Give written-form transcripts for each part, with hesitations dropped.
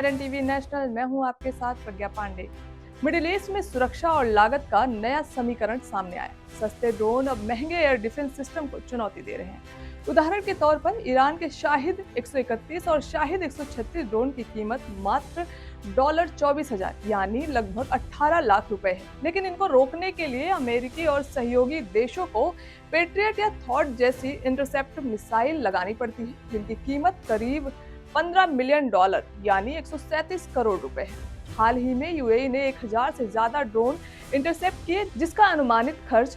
Iron TV national. मैं हूं आपके साथ प्रज्ञा पांडे। मिडिल ईस्ट में सुरक्षा और लागत का नया समीकरण सामने आया। सस्ते ड्रोन अब महंगे एयर डिफेंस सिस्टम को चुनौती दे रहे हैं। उदाहरण के तौर पर ईरान के शाहिद 131 और शाहिद 136 ड्रोन की कीमत मात्र $24,000 यानी लगभग 18 लाख रुपए है। लेकिन इनको रोकने के लिए अमेरिकी और सहयोगी देशों को पेट्रियट या थॉट जैसी इंटरसेप्ट मिसाइल लगानी पड़ती है, जिनकी कीमत करीब $15 मिलियन यानी 137 करोड़ रुपए है। हाल ही में यूएई ने 1000 से ज्यादा ड्रोन इंटरसेप्ट किए, जिसका अनुमानित खर्च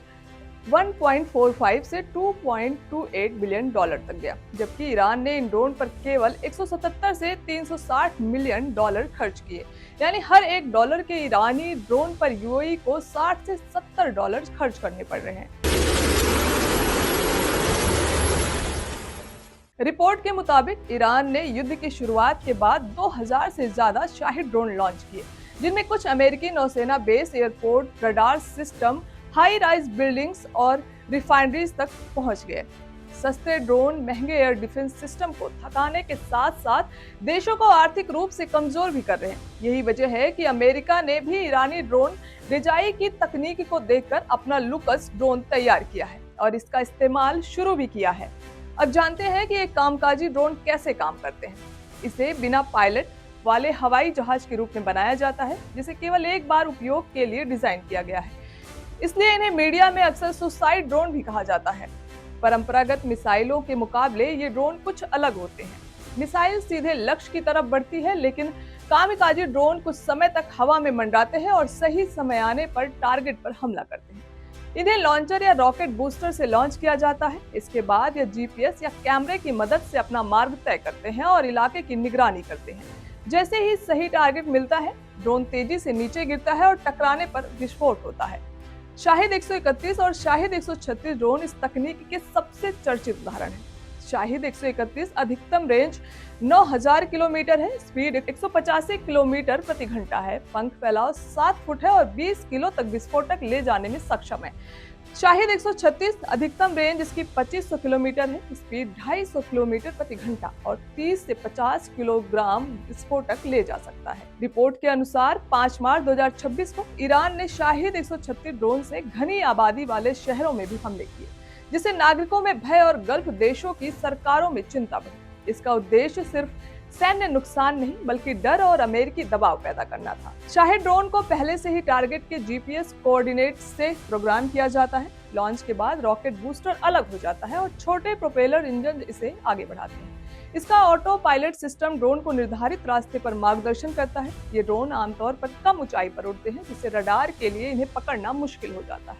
1.45 से 2.28 बिलियन डॉलर तक गया, जबकि ईरान ने इन ड्रोन पर केवल 177 से 360 मिलियन डॉलर खर्च किए। यानी हर $1 के ईरानी ड्रोन पर यूएई को 60 से $70 खर्च करने पड़ रहे हैं। रिपोर्ट के मुताबिक ईरान ने युद्ध की शुरुआत के बाद 2000 से ज्यादा शाहिद ड्रोन लॉन्च किए, जिनमें कुछ अमेरिकी नौसेना base, airport, radar system, high rise buildings और रिफाइनरीज तक पहुंच गए। सस्ते ड्रोन महंगे एयर डिफेंस सिस्टम को थकाने के साथ साथ देशों को आर्थिक रूप से कमजोर भी कर रहे हैं। यही वजह है कि अमेरिका ने भी ईरानी ड्रोन रिजाई की तकनीक को देखकर अपना लुकस ड्रोन तैयार किया है और इसका इस्तेमाल शुरू भी किया है। अब जानते हैं कि एक कामकाजी ड्रोन कैसे काम करते हैं। इसे बिना पायलट वाले हवाई जहाज के रूप में बनाया जाता है, जिसे केवल एक बार उपयोग के लिए डिजाइन किया गया है। इसलिए इन्हें मीडिया में अक्सर सुसाइड ड्रोन भी कहा जाता है। परंपरागत मिसाइलों के मुकाबले ये ड्रोन कुछ अलग होते हैं। मिसाइल सीधे लक्ष्य की तरफ बढ़ती है, लेकिन कामकाजी ड्रोन कुछ समय तक हवा में मंडराते हैं और सही समय आने पर टारगेट पर हमला करते हैं। इन्हें लॉन्चर या रॉकेट बूस्टर से लॉन्च किया जाता है। इसके बाद ये जीपीएस या कैमरे की मदद से अपना मार्ग तय करते हैं और इलाके की निगरानी करते हैं। जैसे ही सही टारगेट मिलता है, ड्रोन तेजी से नीचे गिरता है और टकराने पर विस्फोट होता है। शाहिद 131 और शाहिद 136 ड्रोन इस तकनीक के सबसे चर्चित उदाहरण हैं। शाहिद 131 अधिकतम रेंज 9000 किलोमीटर है, स्पीड 185 किलोमीटर प्रति घंटा है, पंख फैलाव 7 फुट है और 20 किलो तक विस्फोटक ले जाने में सक्षम है। शाहिद 136 अधिकतम रेंज इसकी 2500 किलोमीटर है, स्पीड 250 किलोमीटर प्रति घंटा और 30 से 50 किलोग्राम विस्फोटक ले जा सकता है। रिपोर्ट के अनुसार 5 मार्च 2026 को ईरान ने शाहिद 136 ड्रोन से घनी आबादी वाले शहरों में भी हमले किए, जिससे नागरिकों में भय और गल्फ देशों की सरकारों में चिंता बढ़ी। इसका उद्देश्य सिर्फ सैन्य नुकसान नहीं, बल्कि डर और अमेरिकी दबाव पैदा करना था। शाहिद ड्रोन को पहले से ही टारगेट के जीपीएस कोऑर्डिनेट से प्रोग्राम किया जाता है। लॉन्च के बाद रॉकेट बूस्टर अलग हो जाता है और छोटे प्रोपेलर इंजन इसे आगे बढ़ाते हैं। इसका ऑटो पायलट सिस्टम ड्रोन को निर्धारित रास्ते पर मार्गदर्शन करता है। ये ड्रोन आमतौर पर कम ऊंचाई पर उड़ते हैं, जिससे रडार के लिए इन्हें पकड़ना मुश्किल हो जाता है।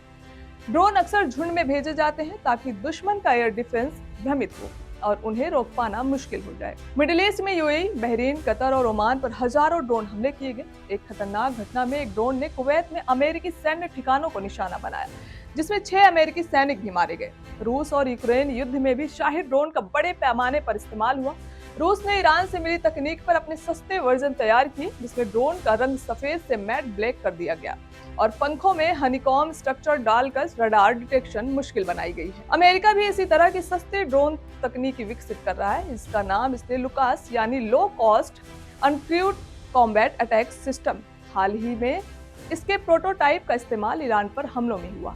ड्रोन अक्सर झुंड में भेजे जाते हैं ताकि दुश्मन का एयर डिफेंस भ्रमित हो और उन्हें रोक पाना मुश्किल हो जाए। मिडिल ईस्ट में यूएई, बहरीन, कतर और ओमान पर हजारों ड्रोन हमले किए गए। एक खतरनाक घटना में एक ड्रोन ने कुवैत में अमेरिकी सैन्य ठिकानों को निशाना बनाया, जिसमें 6 अमेरिकी सैनिक भी मारे गए। रूस और यूक्रेन युद्ध में भी शाहिद ड्रोन का बड़े पैमाने पर इस्तेमाल हुआ। रूस ने ईरान से मिली तकनीक पर अपने सस्ते वर्जन तैयार किए, जिसमें ड्रोन का रंग सफेद से मैट ब्लैक कर दिया गया और पंखों में हनीकॉम स्ट्रक्चर डालकर रडार डिटेक्शन मुश्किल बनाई गई है। अमेरिका भी इसी तरह की सस्ते ड्रोन तकनीकी विकसित कर रहा है। इसका नाम इसने लुकास यानी low cost uncrewed combat attack system. हाल ही में इसके प्रोटोटाइप का इस्तेमाल ईरान पर हमलों में हुआ।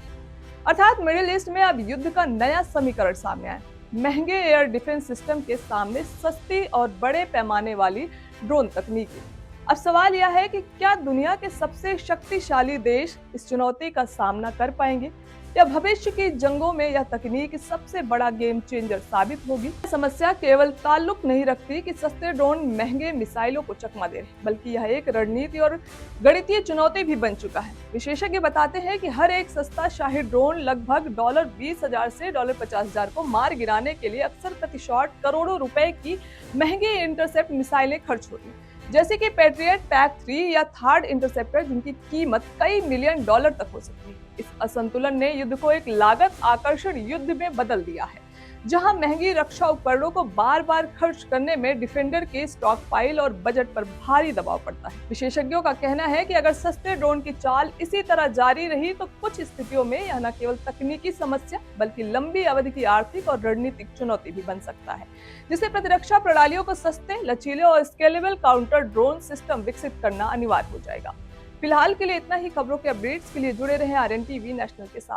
अर्थात मिडिल ईस्ट में अब युद्ध का नया समीकरण सामने आया। महंगे एयर डिफेंस सिस्टम के सामने सस्ती और बड़े पैमाने वाली ड्रोन तकनीकी। अब सवाल यह है कि क्या दुनिया के सबसे शक्तिशाली देश इस चुनौती का सामना कर पाएंगे, या भविष्य की जंगों में यह तकनीक सबसे बड़ा गेम चेंजर साबित होगी। समस्या केवल ताल्लुक नहीं रखती कि सस्ते ड्रोन महंगे मिसाइलों को चकमा दे रहे, बल्कि यह एक रणनीति और गणितीय चुनौती भी बन चुका है। विशेषज्ञ बताते हैं कि हर एक सस्ता शाहिद ड्रोन लगभग $20,000 से $50,000 को मार गिराने के लिए अक्सर प्रति शॉट करोड़ों रुपए की महंगी इंटरसेप्ट मिसाइलें खर्च होती हैं, जैसे कि पेट्रियट PAC-3 या थर्ड इंटरसेप्टर, जिनकी कीमत कई मिलियन डॉलर तक हो सकती है। इस असंतुलन ने युद्ध को एक लागत आकर्षण युद्ध में बदल दिया है, जहां महंगी रक्षा उपकरणों को बार बार खर्च करने में डिफेंडर के स्टॉक फाइल और बजट पर भारी दबाव पड़ता है। विशेषज्ञों का कहना है कि अगर सस्ते ड्रोन की चाल इसी तरह जारी रही तो कुछ स्थितियों में यह न केवल तकनीकी समस्या बल्कि लंबी अवधि की आर्थिक और रणनीतिक चुनौती भी बन सकता है, जिससे प्रतिरक्षा प्रणालियों को सस्ते, लचीले और स्केलेबल काउंटर ड्रोन सिस्टम विकसित करना अनिवार्य हो जाएगा। फिलहाल के लिए इतना ही। खबरों के अपडेट्स के लिए जुड़े रहें RN टीवी नेशनल के साथ।